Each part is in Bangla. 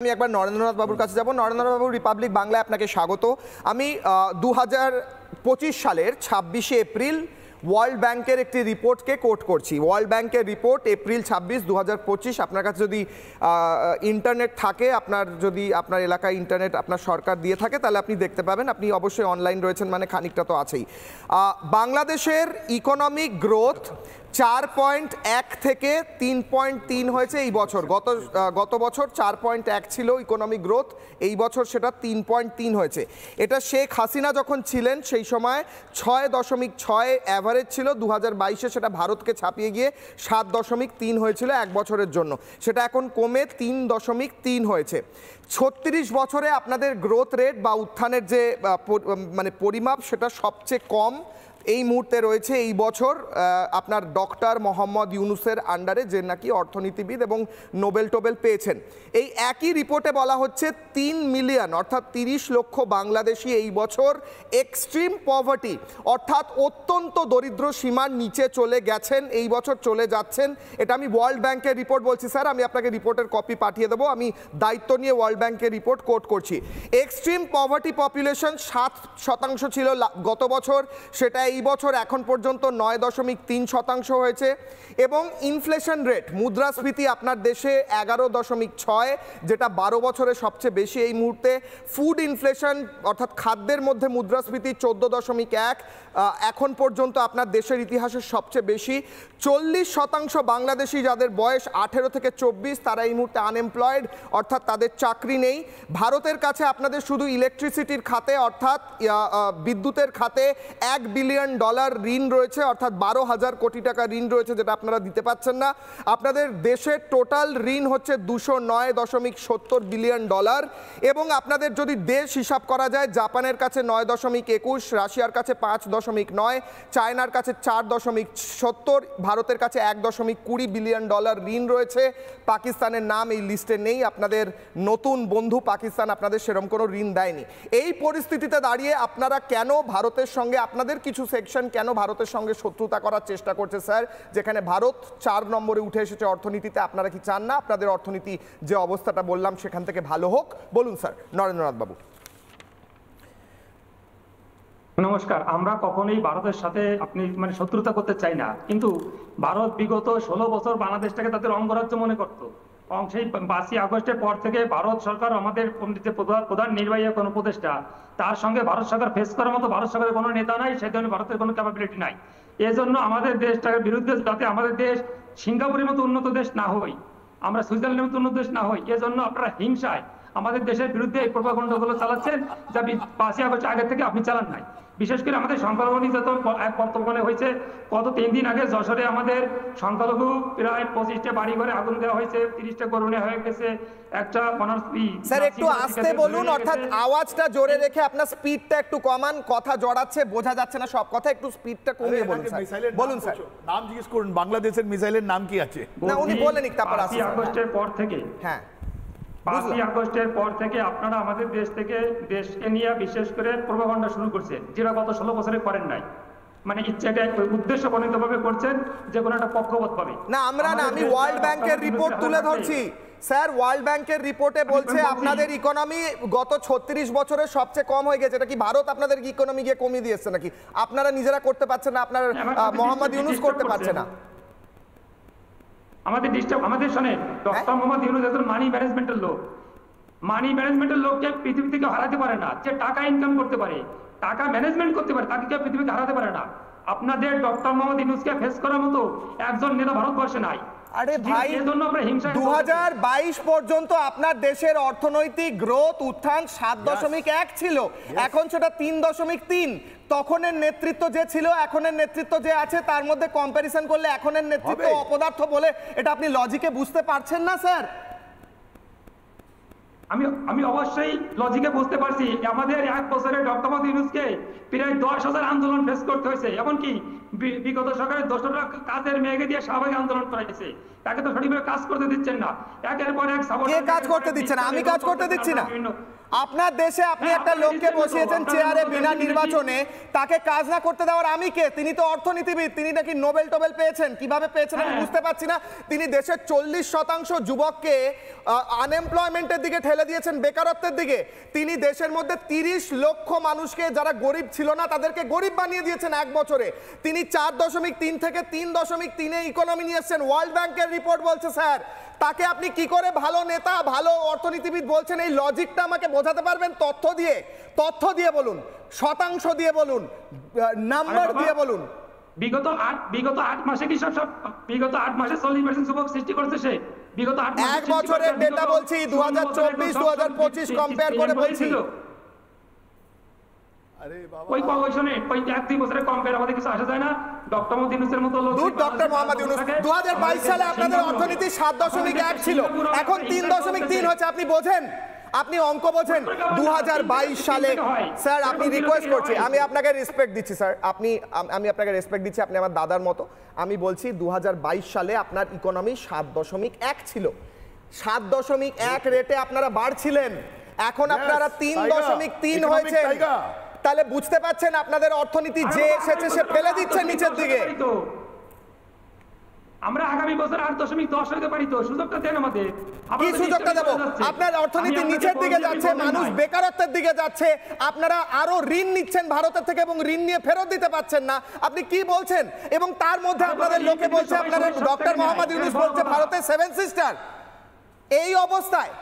আমি একবার নরেন্দ্রনাথ বাবুর কাছে যাব। নরেন্দ্রনাথ বাবু, রিপাবলিক বাংলায় আপনাকে স্বাগত। আমি 2025 সালের 26শে এপ্রিল ওয়ার্ল্ড ব্যাংকের একটি রিপোর্টকে কোট করছি। ওয়ার্ল্ড ব্যাংকের রিপোর্ট এপ্রিল 26, 2025। আপনার কাছে যদি ইন্টারনেট থাকে, আপনার এলাকায় ইন্টারনেট আপনার সরকার দিয়ে থাকে, তাহলে আপনি দেখতে পাবেন। আপনি অবশ্যই অনলাইন রয়েছেন, মানে খানিকটা তো আছেই। বাংলাদেশের ইকোনমিক গ্রোথ 4.1 থেকে 3.3 হয়েছে এই বছর। গত বছর 4.1 ছিল ইকোনমিক গ্রোথ, এই বছর সেটা 3.3 হয়েছে। এটা শেখ হাসিনা যখন ছিলেন সেই সময় 6.6 অ্যাভারেজ ছিল। 2022-এ সেটা ভারতকে ছাপিয়ে গিয়ে 7.3 হয়েছিল এক বছরের জন্য, সেটা এখন কমে 3.3 হয়েছে। 36 বছরে আপনাদের গ্রোথ রেট বা উত্থানের যে মানে পরিমাপ, সেটা সবচেয়ে কম এই মুহূর্তে রয়েছে এই বছর আপনার ডক্টর মোহাম্মদ ইউনুসের আন্ডারে, যে নাকি অর্থনীতিবিদ এবং নোবেল টোবেল পেয়েছেন। এই একই রিপোর্টে বলা হচ্ছে 3 মিলিয়ন অর্থাৎ 30 লক্ষ বাংলাদেশি এই বছর এক্সট্রিম পভার্টি অর্থাৎ অত্যন্ত দরিদ্র সীমার নিচে চলে গেছেন, এই বছর চলে যাচ্ছেন। এটা আমি ওয়ার্ল্ড ব্যাংকের রিপোর্ট বলছি স্যার, আমি আপনাকে রিপোর্টের কপি পাঠিয়ে দেবো। আমি দায়িত্ব নিয়ে ওয়ার্ল্ড ব্যাংকের রিপোর্ট কোট করছি। এক্সট্রিম পভার্টি পপুলেশন 7% ছিল গত বছর, সেটা এই বছর এখন পর্যন্ত 9.3% হয়েছে। এবং ইনফ্লেশন রেট, মুদ্রাস্ফীতি আপনার দেশে 11.6, যেটা 12 বছরে সবচেয়ে বেশি এই মুহূর্তে। ফুড ইনফ্লেশন অর্থাৎ খাদ্যের মধ্যে মুদ্রাস্ফীতি 14.1, এখন পর্যন্ত আপনার দেশের ইতিহাসের সবচেয়ে বেশি। 40% বাংলাদেশি যাদের বয়স 18 থেকে 24, তারা এই মুহূর্তে আনএমপ্লয়েড অর্থাৎ তাদের চাকরি নেই। ভারতের কাছে আপনাদের শুধু ইলেকট্রিসিটির খাতে অর্থাৎ বিদ্যুতের খাতে $1 বিলিয়ন ঋণ রয়েছে, অর্থাৎ 12,000 কোটি টাকা ঋণ রয়েছে, যেটা আপনারা দিতে পারছেন না। আপনাদের দেশের টোটাল ঋণ হচ্ছে $209.70 বিলিয়ন। এবং আপনাদের যদি দেশ হিসাব করা যায়, জাপানের কাছে 9.21, রাশিয়ার কাছে 5.9, চায়নার কাছে 4.70, ভারতের কাছে $1.20 বিলিয়ন ঋণ রয়েছে। পাকিস্তানের নাম এই লিস্টে নেই, আপনাদের নতুন বন্ধু পাকিস্তান আপনাদের সেরকম কোনো ঋণ দেয়নি। এই পরিস্থিতিতে দাঁড়িয়ে আপনারা কেন ভারতের সঙ্গে, আপনাদের কিছু সেকশন কেন ভারতের সঙ্গে শত্রুতা করার চেষ্টা করছে স্যার, যেখানে ভারত 4 নম্বরে উঠে এসেছে অর্থনীতিতে? আপনারা কি চান না আপনাদের অর্থনীতি যে অবস্থাটা বললাম সেখান থেকে ভালো হোক? বলুন স্যার, নরেন্দ্রনাথ বাবু। নমস্কার। আমরা কখনোই ভারতের সাথে শত্রুতা করতে চাই না, কিন্তু ভারত বিগত 16 বছর বাংলাদেশটাকে তাদের অঙ্গরাজ্য মনে করত। সেই 5ই আগস্টের পর থেকে ভারত সরকার, আমাদের যে প্রধান নির্বাহী কোনো উপদেষ্টা, তার সঙ্গে ভারত সরকার ফেস করার মতো ভারত সরকারের কোনো নেতা নাই, সেই ধরনের ভারতের কোনো ক্যাপাবিলিটি নাই। এজন্য আমাদের দেশটাকে বিরুদ্ধে, যাতে আমাদের দেশ সিঙ্গাপুরের মতো উন্নত দেশ না হই, আমরা সুইজারল্যান্ডের মতো উন্নত দেশ না হই, এজন্য আপনারা হিংসায় আমাদের দেশের বিরুদ্ধে এই প্রোপাগান্ডাগুলো চালাচ্ছেন, যা 5ই আগস্ট আগে থেকে আপনি চালান নাই। বিশেষ করে আমাদের সংখ্যালঘু নির্যাতন বর্তমানে হয়েছে। গত 3 দিন আগে যশোরে আমাদের সংখ্যালঘু প্রায় 25টা বাড়ি ঘরে আগুন দেওয়া হয়েছে, 30টা গরু নেওয়া হয়ে গেছে। একটা স্যার একটু আস্তে বলুন, অর্থাৎ আওয়াজটা জোরে রেখে আপনার স্পিডটা একটু কমান, কথা জড়াচ্ছে, বোঝা যাচ্ছে না সব কথা, একটু স্পিডটা কমিয়ে বলুন স্যার। বলুন স্যার, নাম জিজ্ঞেস করুন, বাংলাদেশের মিসাইলের নাম কি আছে? না উনি বলেনি, তারপর 5ই আগস্টের পর থেকে, হ্যাঁ 5ই আগস্টের পর থেকে আপনারা আমাদের দেশকে নিয়ে বিশেষ করে প্রোপাগান্ডা শুরু করছেন, যেটা গত 16 বছরে করেন নাই। মানে ইচ্ছাটা উদ্দেশ্য প্রণীতভাবে করছেন, যে কোনো একটা পক্ষপাত পাবে না। আমি ওয়ার্ল্ড ব্যাংকের রিপোর্ট তুলে ধরছি স্যার। ওয়ার্ল্ড ব্যাংকের রিপোর্টে বলছে আপনাদের ইকোনমি গত 36 বছরে সবচেয়ে কম হয়ে গেছে। এটা কি ভারত আপনাদের ইকোনমি গিয়ে কমিয়ে দিয়েছে নাকি? আপনারা নিজেরা করতে পারছেন না, আপনার মোহাম্মদ ইউনুস করতে পারছে না? আমাদের শোনেন, ডক্টর মোহাম্মদ ইউনুস একজন মানি ম্যানেজমেন্টের লোক। মানি ম্যানেজমেন্টের লোককে পৃথিবী থেকে হারাতে পারে না। যে টাকা ইনকাম করতে পারে, টাকা ম্যানেজমেন্ট করতে পারে, তাকে কেউ পৃথিবীতে হারাতে পারে না। আপনাদের ডক্টর মোহাম্মদ ইউনুসকে ফেস করার মতো একজন নেতা ভারতবর্ষে নাই। আরে ভাই, 2022 পর্যন্ত আপনার দেশের অর্থনৈতিক গ্রোথ উত্থান 7.1 ছিল, এখন সেটা 3.3। তখনের নেতৃত্ব যে ছিল, এখনের নেতৃত্ব যে আছে, তার মধ্যে কম্প্যারিজন করলে এখনের নেতৃত্ব অপদার্থ বলে, এটা আপনি লজিকে বুঝতে পারছেন না স্যার? আমি অবশ্যই লজিকে বুঝতে পারছি। আমাদের 1 বছরে ডক্টর মোহাম্মদ ইউনুসকে প্রায় 10,000 আন্দোলন ফেস করতে হয়েছে। এমনকি বিগত সরকারের 2টা কাজের মেয়েকে দিয়ে স্বাভাবিক আন্দোলন করাইছে, তাকে তো সঠিকভাবে কাজ করতে দিচ্ছেন না। একের পর এক কে কাজ করতে দিচ্ছে না? আমি কাজ করতে দিচ্ছি না, আপনার দেশে আপনি একটা লোককে বসিয়েছেন চেয়ারে বিনা নির্বাচনে, তাকে কাজ না করতে দেওয়ার আমি কে? তিনি তো অর্থনীতিবিদ, তিনি নাকি নোবেল টোবেল পেয়েছেন, কিভাবে পেয়েছেন আমি বুঝতে পারছি না। তিনি দেশের 40% যুবককে আনএমপ্লয়মেন্টের দিকে ঠেলে দিয়েছেন, বেকারত্বের দিকে। তিনি দেশের মধ্যে 30 লক্ষ মানুষকে, যারা গরিব ছিল না তাদেরকে গরিব বানিয়ে দিয়েছেন এক বছরে। তিনি 4.3 থেকে 3.3 ইকোনমি নিয়ে এসেছেন, ওয়ার্ল্ড ব্যাংকের রিপোর্ট বলছে স্যার। তাকে আপনি কি করে ভালো নেতা, ভালো অর্থনীতিবিদ বলছেন? এই লজিকটা আমাকে বোঝাতে পারবেন? তথ্য দিয়ে বলুন, শতাংশ দিয়ে বলুন, নাম্বার দিয়ে বলুন। বিগত 8 মাসে কি সব বিগত 8 মাসে 40% যুবক সৃষ্টি করেছে সে? বিগত 8 মাসে এক বছরের ডেটা বলছি, 2024 2025 কম্পেয়ার করে বলছি। আরে বাবা, ওই কমিশনে ওই 1-2 বছরের কম্পেয়ার আমাদের কিছু আসা যায় না? ডক্টর মোহাম্মদ ইউনূসের মতো লোক, ডক্টর মোহাম্মদ ইউনূস 2022 সালে আপনাদের অর্থনীতি 7.1 ছিল, এখন 3.3 হচ্ছে। আপনি বোঝেন, আপনি অঙ্ক বোঝেন? 2022 সালে স্যার, আপনি রিকোয়েস্ট করছি, আমি আপনাকে রেসপেক্ট দিচ্ছি স্যার, আমি আপনাকে রেসপেক্ট দিচ্ছি, আপনি আমার দাদার মতো। আমি বলছি 2022 সালে আপনার ইকোনমি 7.1 ছিল, 7.1 রেটে আপনারা বাড়ছিলেন, এখন আপনারা 3.3 হয়েছে। তাহলে বুঝতে পারছেন আপনাদের অর্থনীতি যে এসেছে সে ফেলে দিচ্ছে নিচের দিকে। আমরা আগামী বছর 8.10 হতে পারি তো, সুযোগটা দেন আমাদের। কি সুযোগটা দেব? আপনার অর্থনীতি নিচের দিকে যাচ্ছে, মানুষ বেকারত্বের দিকে যাচ্ছে, আপনারা আরো ঋণ নিচ্ছেন ভারতের থেকে এবং ঋণ নিয়ে ফেরত দিতে পারছেন না। আপনি কি বলছেন? এবং তার মধ্যে আপনাদের লোকে বলছে, আপনাদের ডক্টর মোহাম্মদ ইউনূস বলছে ভারতের 7 সিস্টার। এই অবস্থায়,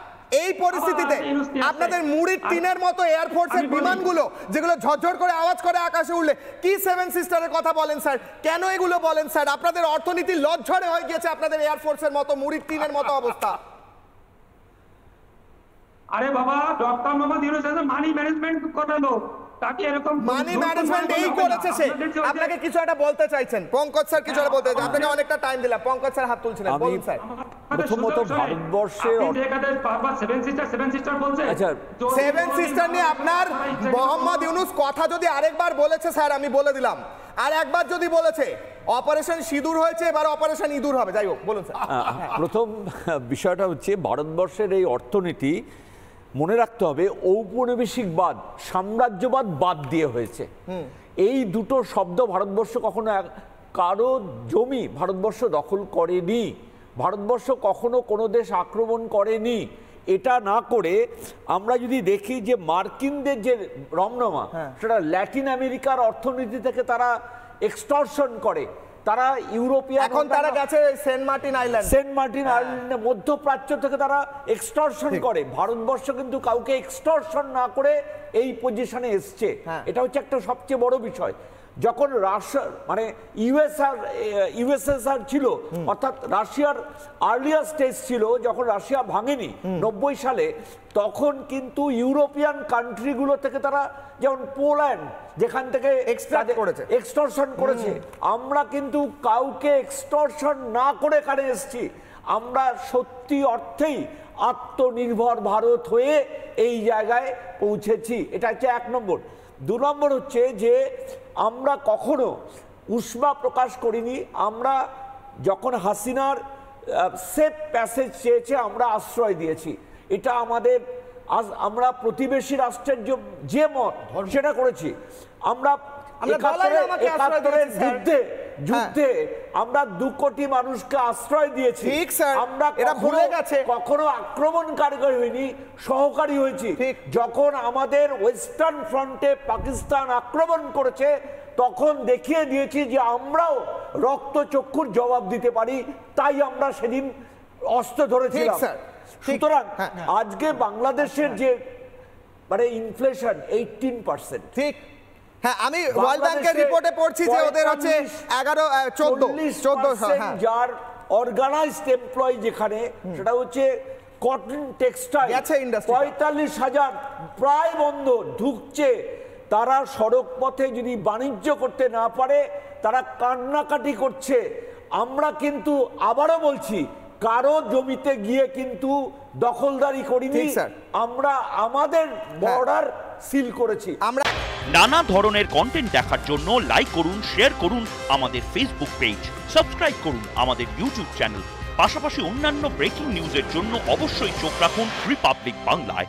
এই পরিস্থিতিতে আপনাদের মুড়ির টিনের মতো এয়ারফোর্সের বিমানগুলো যেগুলো ঝরঝর করে আওয়াজ করে আকাশে উঠলে, কি 7 সিস্টারের কথা বলেন স্যার? কেন এগুলো বলেন স্যার? আপনাদের অর্থনীতি লজ্জরে হয়ে গিয়েছে, আপনাদের এয়ারফোর্সের মতো মুড়ির টিনের মতো অবস্থা। আরে বাবা, doctor Mohammad Yunus money management করালো, তাকে এরকম মানি ম্যানেজমেন্ট এই করেছে সে। আপনাকে কিছু একটা বলতে চাইছেন পঙ্কজ স্যার, কিছু একটা বলতে চাইছেন? আপনাকে অনেকটা টাইম দিলাম, পঙ্কজ স্যার হাত তুলছিলেন, বলুন স্যার। প্রথমত ভারতবর্ষের 7 সিস্টার বলছে, আচ্ছা 7 সিস্টার নিয়ে আপনার মোহাম্মদ ইউনূস কথা যদি আরেকবার বলেছে স্যার, আমি বলে দিলাম, আর একবার যদি বলেছে অপারেশন সিঁদুর হয়েছে, এবার অপারেশন ইঁদুর হবে। যাই হোক, বলুন স্যার। প্রথম বিষয়টা হচ্ছে ভারতবর্ষের এই অর্থনীতি মনে রাখতে হবে ঔপনিবেশিকবাদ, সাম্রাজ্যবাদ বাদ দিয়ে হয়েছে। এই দুটো শব্দ ভারতবর্ষ কখনো কারো জমি ভারতবর্ষ দখল করেনি, ভারতবর্ষ কখনো কোনো দেশ আক্রমণ করেনি। এটা না করে আমরা যদি দেখি যে মার্কিনদের যে রমনামা, সেটা ল্যাটিন আমেরিকার অর্থনীতি থেকে তারা এক্সটর্শন করে, তারা ইউরোপিয়ান, এখন তারা গেছে সেন্ট মার্টিন আইল্যান্ডে, মধ্যপ্রাচ্য থেকে তারা এক্সটর্শন করে। ভারতবর্ষ কিন্তু কাউকে এক্সটর্শন না করে এই পজিশনে এসছে, এটা হচ্ছে একটা সবচেয়ে বড় বিষয়। যখন রাশিয়া মানে ইউএসএসআর ছিল, অর্থাৎ রাশিয়ার আর্লিয়ার স্টেজ ছিল, যখন রাশিয়া ভাঙেনি 90 সালে, তখন কিন্তু ইউরোপিয়ান কান্ট্রিগুলো থেকে তারা, যেমন পোল্যান্ড, যেখান থেকে এক্সটর্শন করেছে, আমরা কিন্তু কাউকে এক্সটর্শন না করে এখানে এসেছি। আমরা সত্যি অর্থেই আত্মনির্ভর ভারত হয়ে এই জায়গায় পৌঁছেছি, এটা হচ্ছে 1 নম্বর। 2 নম্বর হচ্ছে যে আমরা কখনো উষ্মা প্রকাশ করিনি। আমরা যখন হাসিনার সেফ প্যাসেজ চেয়েছে, আমরা আশ্রয় দিয়েছি। এটা আমাদের, আমরা প্রতিবেশী রাষ্ট্রের যে মত সেটা করেছি। আমরা যুদ্ধে আমরা 2 কোটি মানুষকে আশ্রয় দিয়েছি। আমরা কখনো আক্রমণকারী হইনি, সহকারী হয়েছি। যখন আমাদের ওয়েস্টার্ন ফ্রন্টে পাকিস্তান আক্রমণ করেছে, তখন দেখিয়ে দিয়েছি যে আমরাও রক্তচক্ষুর জবাব দিতে পারি, তাই আমরা সেদিন অস্ত্র ধরেছিলাম। সুতরাং আজকে বাংলাদেশের যে মানে ইনফ্লেশন 18%, ঠিক। হ্যাঁ, আমি ওয়ার্ল্ড ব্যাংকের রিপোর্টে পড়ছি যে ওদের হচ্ছে 14 যার অর্গানাইজড এমপ্লয়ি যেখানে, সেটা হচ্ছে কটন টেক্সটাইল, 45,000 প্রায় বন্ধ, ঢুকছে। তারা সড়ক পথে যদি বাণিজ্য করতে না পারে, তারা কান্নাকাটি করছে। আমরা কিন্তু আবারও বলছি, কারো জমিতে গিয়ে কিন্তু দখলদারি করিনি, আমরা আমাদের বর্ডার সিল করেছি। আমরা নানা ধরনের কন্টেন্ট দেখার জন্য লাইক করুন, শেয়ার করুন আমাদের ফেসবুক পেজ, সাবস্ক্রাইব করুন আমাদের ইউটিউব চ্যানেল। পাশাপাশি অন্যান্য ব্রেকিং নিউজের জন্য অবশ্যই চোখ রাখুন রিপাবলিক বাংলায়।